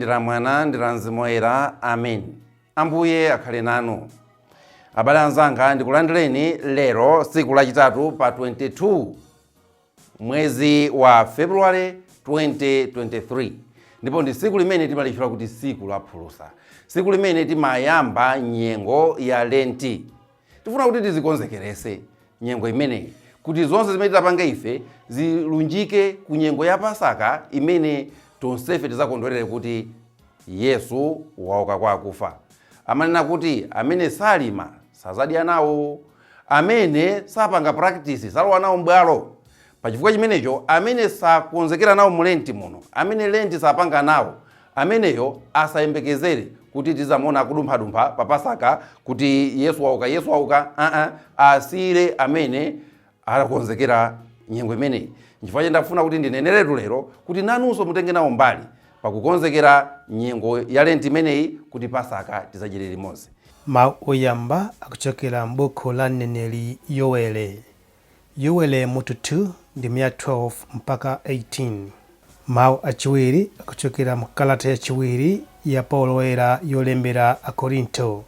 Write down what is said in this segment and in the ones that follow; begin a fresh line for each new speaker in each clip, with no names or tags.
ndila Mwana ndila Mzimu Woyera. Amen. Ambuye akhale nanu. Abale anzanga, ndikulandireni lero tsiku lachitatu pa 22 mwezi wa February 2023. Ndipo ndi tsiku limene timalichula kuti tsiku la Phulusa. Tsiku limene timayamba nyengo ya Lenti. Tifuna kuti tizikonzekerese nyengo imeneyi, kuti zonse zimene tapanga ife zilunjike ku nyengo ya Pasaka imene tonsefe tizakondwerere kuti Yesu wauka kwa akufa. Amanena kuti amene salima sazadya nawo, amene sapanga practice salowa nawo m'bwalo. Pachifukwa chimenecho amene sakonzekera nawo mulenti muno, amene lenti sapanga nawo, ameneyo asayembekezere kuti tizamuona akudumphadumpha pa Pasaka kuti Yesu wauka. Asire amene alakonzekera nyengo imeneyi. Nchifukwa ndafuna kuti ndineneretu lero kuti nanunso mutenge nawo mbali pakukonzekera nyengo ya Lenti imeneyi kuti Pasaka tizachire limodzi.
Mawu oyamba akuchokera m'buku la mneneri Yoweli mutu 2 ndi 12 mpaka 18. Mawu achiwiri akuchokera mu kalata yachiwiri ya Paulo woyera yolembera Akorinto,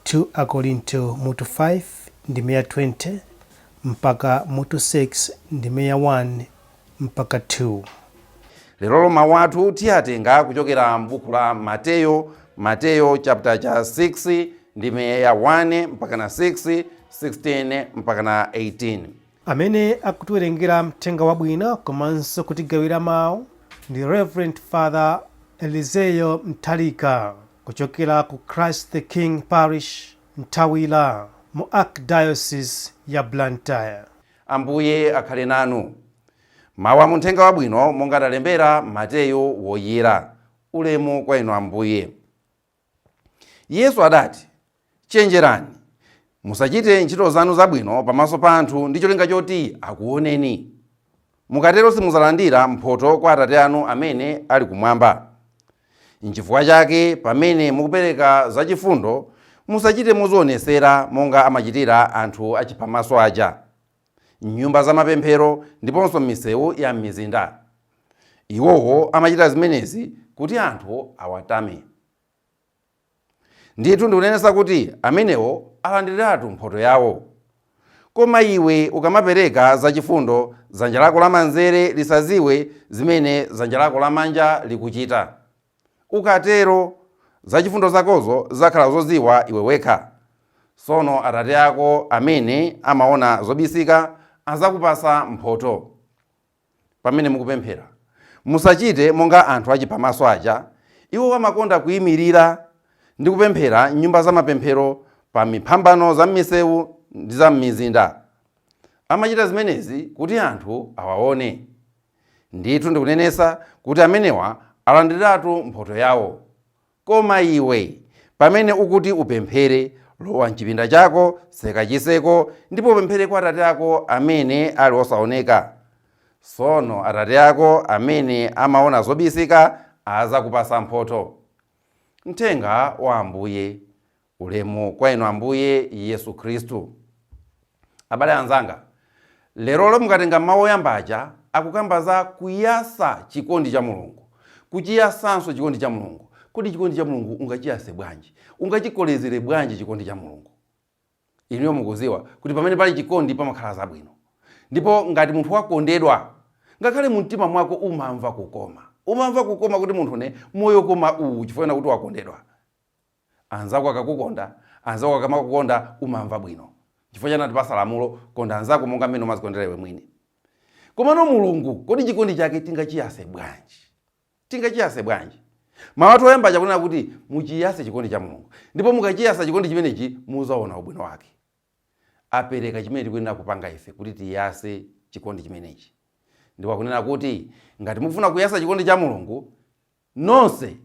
2 Akorinto mutu 5 ndi 20 mpaka mutu 6 ndi 1 mpaka 2.
Lero mawu athu tiyatenga kuchokera m'buku la Mateyo chapter cha 6 ndi 1 mpaka na 6, 16 mpaka na 18.
Amene akutiwerengera mthenga wabwino komanso kutigawira mawu ndi Reverend Father Elizeo Nthalika kuchokera ku Christ the King Parish Ntawila mu Archdiocese ya Blantyre.
Ambuye akhale nanu. Mawu a mthenga wabwino monga adalembera Mateyo woyera. Ulemu kwa inu Ambuye. Yesu adati, chenjerani, musachite ntchito zanu zabwino pamaso pa anthu ndi cholinga choti akuoneni. Mukatero simuzalandira mphotho kwa Atate anu amene ali kumwamba. N'chifukwa chake pamene mukupereka zachifundo musachite mozionesera monga amachitira anthu achipamaso aja, m'nyumba za mapemphero ndiponso m'misewu ya m'mizinda. Iwowo amachita zimenezi kuti anthu awatame. Ndithu ndikunenesa kuti amenewo alandiriratu mphotho yawo. Koma iwe ukamapereka zachifundo, dzanja lako lamanzere lisaziwe zimene dzanja lako lamanja likuchita. Ukatero zachifundo zakozo zakhala zoziwa iwe wekha. Sono Atate ako amene amaona zobisika azakupasa mphotho. Pamene mukupemphera musachite monga anthu achipamaso aja. Iwo amakonda kuyimirira ndi kupemphera m'nyumba za mapemphero pa miphambano za m'misewu ndi za m'mizinda. Amachita zimenezi kuti anthu awaone. Ndithu ndikunenesa kuti amenewa alandiriratu mphotho yawo. Koma iwe pamene ukuti upemphere, lowa m'chipinda chako, seka chiseko ndipo upemphere kwa Atate ako amene ali osaoneka. Sono Atate ako amene amaona zobisika azakupasa mphotho. Mthenga wa Ambuye. Ulemu kwa inu Ambuye Yesu Khristu. Abale anzanga, lero mukatenga mawu oyambaja akukamba za kuyasa chikondi cha Mulungu. Kuchiyasanso chikondi cha Mulungu. Kuti chikondi cha Mulungu ungachiyase bwanji? Ungachikolezere bwanji chikondi cha Mulungu? Inu mukuziwa kuti pamene pali chikondi pamakhala zabwino. Ndipo ngati munthu wakondedwa, ngakhale mu mtima mwako umamva kukoma. Umamva kukoma kuti munthu ne moyo koma chifukwa kuti wakondedwa. Anzako akakukonda, anzako akamakukonda umamva bwino. Chifukwa chanati pasa lamulo, konda anzako monga mmene umazikondera iwe mwini. Koma no Mulungu, kodi chikondi chake tingachiyase bwanji? Tingachiyase bwanji? Mawu oyamba akunena kuti muchiyase chikondi cha Mulungu. Ndipo mukachiyasa chikondi chimenechi muzaona ubwino wake. Apereka chimene tikuyenera kupanga ife kuti tiyase chikondi chimenechi. Ndipo akunena kuti ngati mufuna kuyasa chikondi cha Mulungu, nonse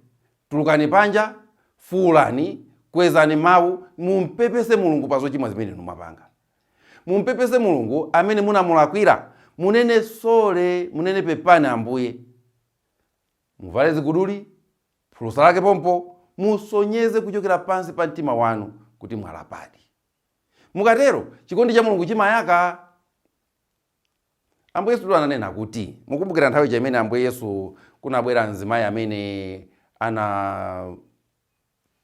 tulukani panja, fuulani, kwezani mawu, mumpepese Mulungu pa zochimwa zimene mumapanga. Mumpepese Mulungu amene munamulakwira, munene sole, munene pepani Ambuye. Muvale ziguduli, phulusa lake pompo, musonyeze kuchokera pansi pa mtima wanu kuti mwalapadi. Mukatero chikondi cha Mulungu chimayaka. Ambuye Yesu ananena kuti, mukumbukira nthawi imene Ambuye Yesu kunabwera mzimayi amene ana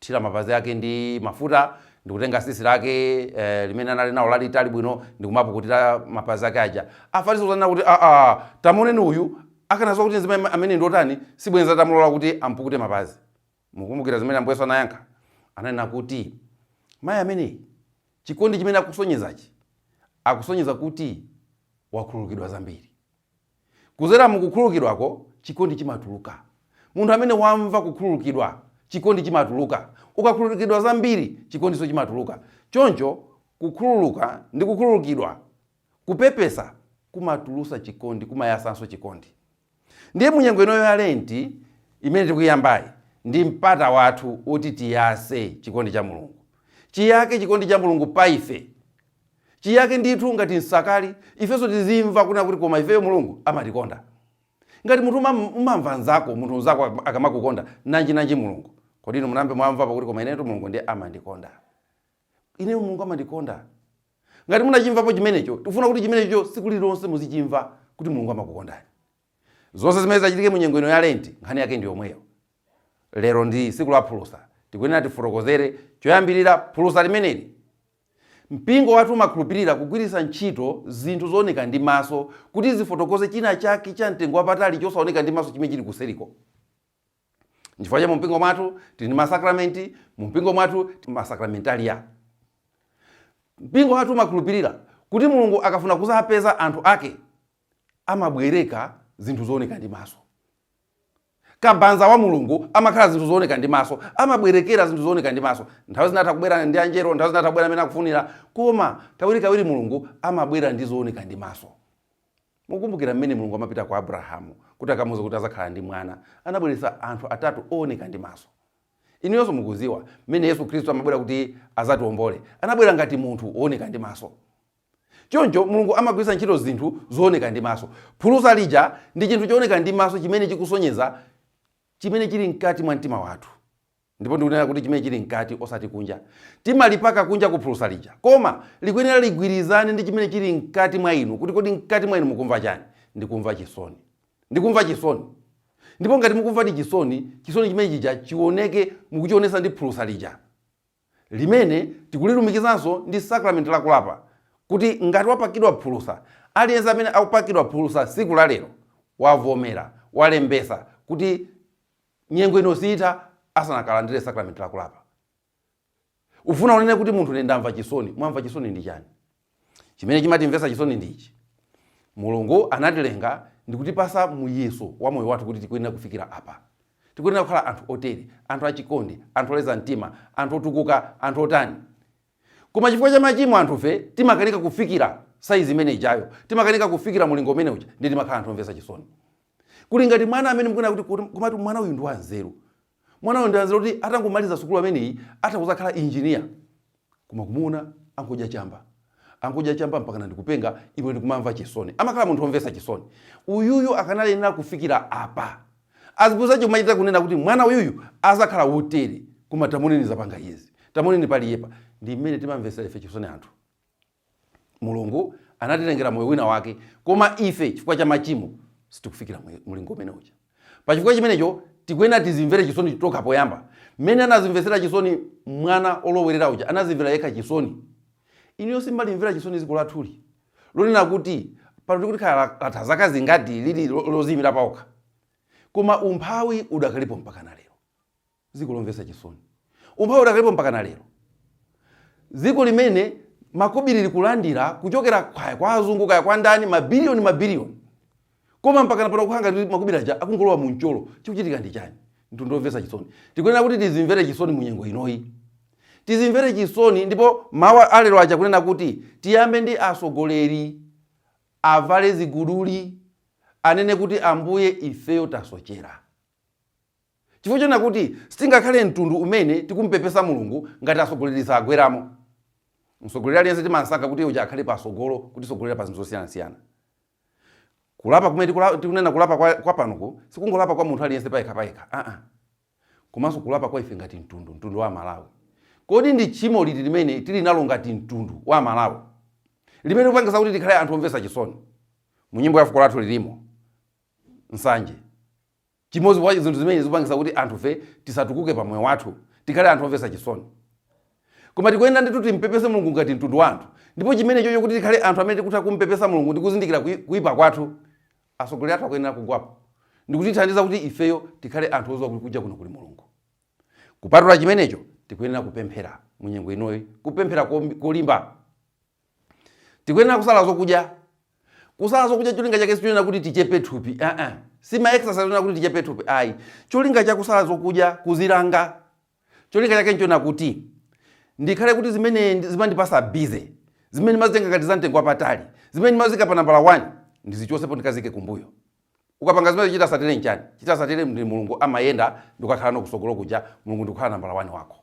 thira mapazi ake ndi mafuta, ndikutenga sisi lake limene anali nawo lalitali bwino ndikumapukutira mapazi ake aja. Afarisi kuzanena kuti tamuoneni uyu akanazwa kuti nzima amene ndotani sibwenza tamulola kuti ampukute mapazi. Mukumbukira zimene Ambuye Yesu anayankha, ananena kuti mayi ameneyi chikondi chimene akusonyezachi akusonyeza kuti wakhululukidwa zambiri. Kuzera mukukhululukidwako chikondi chimatuluka. Munthu amene wamva kukhululukidwa chikondi chimatuluka. Ukakhululukidwa zambiri chikondi chimatuluka. Choncho kukhululuka ndi kukhululukidwa kupepesa kumatulusa chikondi, kumayasanso chikondi. Ndiye munyengo inoyo ya Lenti imene tikuyambayi ndi mpata wathu oti tiyase chikondi cha Mulungu. Chiyake chikondi cha Mulungu pa ife. Chiyake ndithu ngati nsakali, ifenso tizimva kuna kuti koma ifeyo Mulungu amatikonda. Ngati munthu umamva nzako, munthu nzako akamakukonda, nanji Mulungu. Kodi inu munambe mwamva pakuti koma inetu Mulungu ndiye amandikonda. Ineyo Mulungu amandikonda. Ngati munachimvapo chimenecho, tifuna kuti chimenecho siku lilonse muzichimva kuti Mulungu amakukondani. Zonse zimene zachitike munyengo ino ya Lenti, nkhani yake ndi yomweyo. Lero ndi siku la Phulusa. Tikuyenera tifotokozere choyambirira Phulusa limeneli. Mpingo wathu umakhulupirira kugwiritsa ntchito zinthu zooneka ndi maso kuti zifotokoze china chake cha mtengo wapatali chosaoneka ndi maso chimene chili kuseriko. N'chifukwa cha mpingo mwathu tili ndi masakramenti, mpingo mwathu masakramentalia. Mpingo wathu umakhulupirira kuti Mulungu akafuna kuzapeza anthu ake amabwereka zinthu zooneka ndi maso. Kabanza wa Mulungu amakhala zinthu zooneka ndi maso, amabwerekera zinthu zooneka ndi maso. Nthawi zina atakubwera ndi anjelo, nthawi zina atakubwera amene akufunira, koma kawirikawiri Mulungu amabwera ndi zooneka ndi maso. Mukumbukira mmene Mulungu amapita kwa Abrahamu kuti akamuwuze kuti azakhala ndi mwana, anabweretsa anthu atatu ooneka ndi maso. Inuyonso mukuziwa mmene Yesu Khristu amabwera kuti azatiwombole, anabwera ngati munthu ooneka ndi maso. Choncho Mulungu amagwiritsa ntchito zinthu zooneka ndi maso. Phulusa lija ndi chinthu chooneka ndi maso chimene chikusonyeza chimene chili mkati mwa mtima wathu. Ndipo ndikunena kuti chimene chili mkati osati kunja. Timalipaka kunja ku Phulusa lija, koma likuyenera ligwirizane ndi chimene chili mkati mwa inu. Kuti kodi mkati mwa inu mukumva chani? Ndikumva chisoni. Ndikumva chisoni. Ndipo ngati mukumva ndi chisoni, chisoni chimene chija chioneke mukuchionesa ndi Phulusa lija. Limene tikulilumikizanso ndi sakramenti la kulapa. Kuti ngati wapakidwa Phulusa, aliyense amene akupakidwa Phulusa siku la lero wavomera, walembesa kuti nyengo ino sitha asanakalandire sakramenti la kulapa. Ufuna unene kuti munthu ndamva chisoni, mwamva chisoni ndi chani? Chimene chimatimvesa chisoni ndi ichi. Mulungu anatilenga ndi kutipasa muyeso wa moyo wathu kuti tikuyenera kufikira apa. Tikuyenera kukhala anthu otere, anthu achikondi, anthu oleza mtima, anthu otukuka, anthu otani. Koma chifukwa cha machimo anthufe timakanika kufikira saizi imene ijayo, timakanika kufikira mulingo umene uja, ndi timakhala anthu omvesa chisoni. Kuli ngati mwana amene mukuona kuti komatu mwana uyu ndi wanzeru. Mwana uyu ndi wanzeru kuti atangomaliza sukulu ameneyi atakuzakhala engineer. Koma kumuona angodya chamba. Angodya chamba mpaka ndikupenga iwe ndikumamva chisoni. Amakhala munthu omvesa chisoni. Uyuyu akanayenera kufikira apa. Azipuzacho kumachita kunena kuti mwana uyuyu azakhala wotere, koma tamuneni zapanga izi. Tamuneni pali yepa. Ndi mmene timamvesera ife chisoni anthu. Mulungu anatilengera moyo wina wake, koma ife chifukwa cha machimo sitikufikira mulingo umene uja. Pa chifukwa chimenecho tikuyenera tizimvere chisoni toka poyamba. Mmene anazimvesera chisoni mwana olowerera uja, anazimvera yekha chisoni. Iniyo simbalimvera chisoni ziko lathuli. Lonena kuti pano kuti khala zaka zingati lili lozimira paokha. Koma umphawi udakalipo mpaka na lero. Ziko lomvesa chisoni. Umphawi udakalipo mpaka na lero. Ziko limene makobiri likulandira kuchokera kwa azungu kaya kwa ndani mabilioni. Koma mpaka napano kuhanga ndi makobiri aja akungolowa mu mcholo. Chikuchitika ndi chani? Ndondovesa chisoni. Tikuyenera kuti tizimvere chisoni munyengo inoyi. Tizimvere chisoni, ndipo mawa alero aja kunena kuti tiyambe ndi asogoleri avale ziguduli anene kuti Ambuye ifeyo tasochera. Chifukwa chona kuti sitingakhale mtundu umene tikumpepesa Mulungu ngati asogoleri sagweramo. Msogoleri aliyense timansaka kuti uja akhale pasogolo kuti sogolera pa zinthu zosiyana-siyana. Kulapa kumene tikunena kulapa kwa panuko sikungolapa kwa munthu aliyense payekha. Komanso kulapa kwa ife ngati mtundu wa Malawi. Kodi ndi tchimo liti limene tili nalo ngati mtundu wa Malawi, limene kupangisa kuti tikhale anthu omvesa chisoni? Mu nyimbo ya fuko lathu lilimo nsanje. chimodzi wa zinthu zimene zikupangisa kuti anthufe tisatukuke pa moyo wathu, tikhale anthu omvetsa chisoni. Koma tikuyenera nditu timpepese Mulungu ngati mtundu wa anthu, ndipo chimene chocho kuti tikhale anthu amene tikutha kumpepesa Mulungu ndi kuzindikira kuyipa kwathu, atsogoleri athu akuyenera kugwapo ndikutithandiza kuti ifeyo tikhale anthu oziwa kuti kuja kuno kuli Mulungu. Kupatula chimenecho tikuyenera kupemphera mu nyengo inoyi, kupemphera kolimba. Tikuyenera kusala zokudya. Kusala zokudya cholinga chake sichonena kuti tichepe thupi. Si ma exercise yonena kuti tichepe thupi. Ayi. Cholinga cha kusala zokudya kuzilanga. Cholinga chake nchona kuti ndikhale kuti zimene zimandipasa busy, zimene mazitenga ngati za mtengo wapatali, zimene mazika pa nambala 1 ndizichosepo ndikazike kumbuyo. Ukapanga zimene chita satire nchani? Chita satire ndi Mulungu amayenda ndikakhala nokusogolo kuja, Mulungu ndikukhala nambala 1 wako.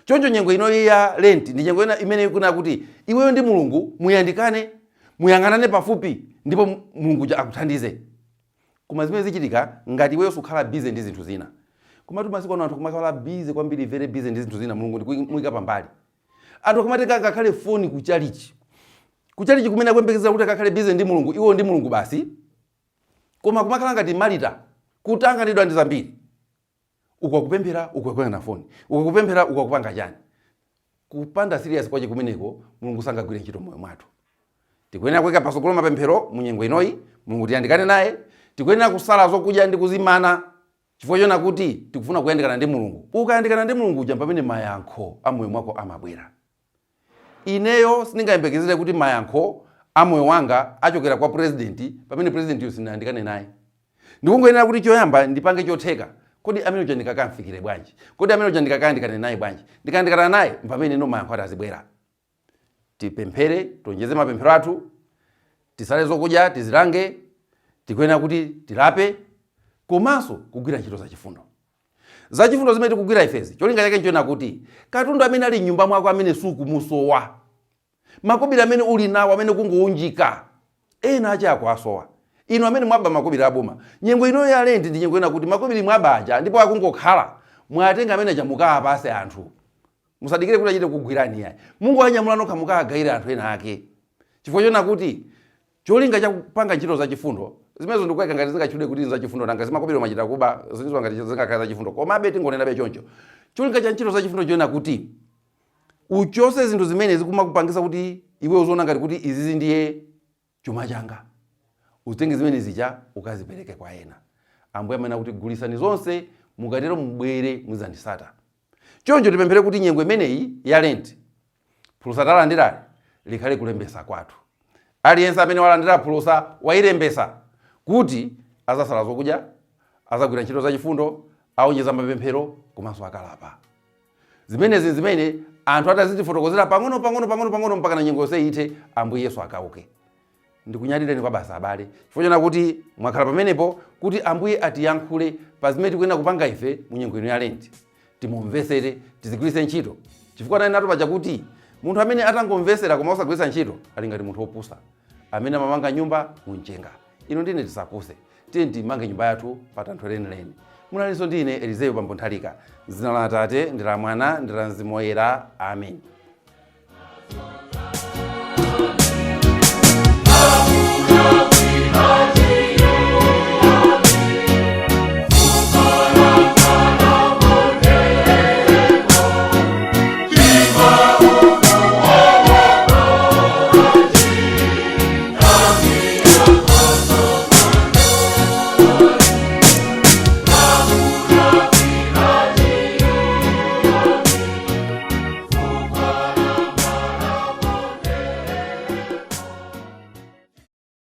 Choncho nyengo inoyi ya Lent ndi nyengo imene ikuna kuti iweyo ndi Mulungu muyandikane, muyang'anane pafupi, ndipo Mulungu akuthandize. Koma zimene zichitika ngati iweyo sukhala busy ndi zinthu zina. Koma masiku ano anthu kumakhala busy kwambiri, very busy ndi zinthu zina, Mulungu ndikumuyika pambali. Anthu akumatenga ngakhale foni kuchalichi. Kuchalichi kumene akuyembekezera kuti akakhale busy ndi Mulungu, iwo ndi Mulungu basi. Koma kumakhala ngati malita, kutanganidwa ndi zambiri. Ukakupemphera ukakuyang'ana foni, ukakupemphera ukakupanga chani. Kupanda serious kwache kumeneko, Mulungu sangagwire ntchito moyo mwathu. Tikuyenera kuyika pasogolo mapemphero mu nyengo inoyi, Mulungu tiyandikane naye. Tikuyenera kusala zokudya ndi kuzimana, chifukwa chona kuti tikufuna kuyandikana ndi Mulungu. Ukayandikana ndi Mulungu uja pamene mayankho a moyo mwako amabwera. Ineyo sindingayembekezere kuti mayankho a moyo wanga achokera kwa president pamene president yusinayandikane naye. Ndikungoyenera kuti choyamba ndipange chotheka. Kodi amene uja ndikakamfikire bwanji? Kodi amene uja ndikakayandikane naye bwanji? Ndikayandikana naye pamene no mayankho azibwera. Tipemphere, tonjeze mapemphero athu, tisale zokudya, tizilange, tikuyenera kuti tilape, komanso kugwira ntchito zachifundo. Zachifundo zimene tikugwira ifezi, cholinga chake nchona kuti katundu amene ali nyumba mwako amene sukumusowa, makobiri amene uli nawo amene kungounjika, ena acha akwasowa. Ino amene mwaba makobiri aboma, nyengo ino ya Lent ndi nyengo ina kuti makobiri mwabaja ndipo akungokhala, mwatenga amene chamuka apase anthu. Musadikire kuti achite kugwirani yayi. Mungu anyamula nokha mukagayira anthu ena ake. Chifukwa chona kuti cholinga cha kupanga ntchito zachifundo, zimezo ndikuweka ngati zingachudwe kuti zachifundo nanga zimakobiri machita kuba, zizwa ngati zingakhala zachifundo. Koma beti ngonena be choncho. Cholinga cha ntchito zachifundo chona kuti uchose zinthu zimene zikumakupangisa kuti iwe uzoona ngati kuti izizi ndiye chuma changa. Uzitenge zimene zija ukazipereke kwa ena. Ambuye amene kuti gulisani zonse mukatero mbwere muzandisata. Choncho tipemphere kuti nyengo imeneyi ya Lent Phulusa talandira likhale kulembesa kwathu. Aliyense amene walandira Phulusa wairembesa kuti azasala zokudya, azagwira ntchito zachifundo, aonjeza mapemphero komanso akalapa. Zimene anthu atazitifotokozera pang'ono mpaka na nyengo yonse ite, Ambuye Yesu akauke. Ndikunyadire kwa basa abale. Chifukwa kuti mwakhala pamenepo kuti Ambuye atiyankhule pa zimene tikuyenera kupanga ife mu nyengo ino ya Lent. Timumvesere, tizigwiritse ntchito. Chifukwa nani nato paja kuti munthu amene atangomvesera koma osagwiritsa ntchito ali ngati munthu opusa amene amamanga nyumba munjenga. Ino ndine tisapuse. Tiye timange nyumba yathu pa Thanthwe lenileni. Munalinso ndine Elizeo pambo Nthalika. M'dzina la Atate ndi la Mwana ndi la Mzimu Woyera. Amen.